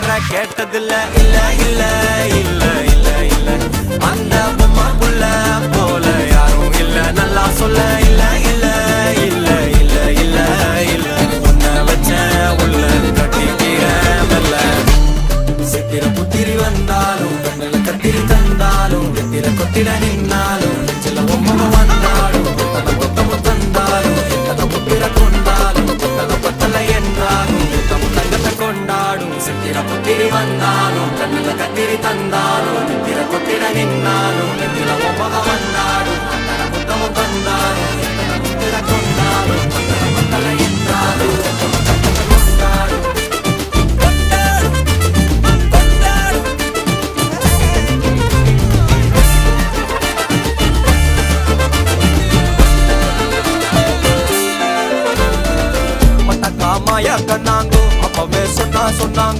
பேரை கேட்டதில்ல இல்ல இல்ல இல்ல இல்ல இல்ல அந்த பொம்மாக்குள்ள போல யாரும் இல்ல நல்லா சொல்ல இல்ல இல்ல இல்ல இல்ல இல்ல இல்ல உன்னை வச்ச உள்ள கட்டிக்கிற மெல்ல சித்திர புத்திரி வந்தாலும் கண்ணில கத்திரி தந்தாலும் வெத்திர கொத்திட நின்னாலும் சில பொம்மை வந்தாலும் தன கொத்தமும் தந்தாலும் தன புத்திர கொண்டாலும் தன பத்தலை என்றாலும் தங்கத்தை கொண்டாடும் சித்திர புத்திரி வந்தாலும் கண்ணில கத்திரி தந்தாலும் வெத்திர கொத்திட நின்னாலும் வெத்திர பொம்மை வந்தாலும் தன கொத்தமும் தந்தாலும் தன புத்திர கொண்டாலும் தன பத்தலை என்றாலும் கொண்டாடும் மாயா கண்ணாங்கோ அப்பவே சொன்னாங்க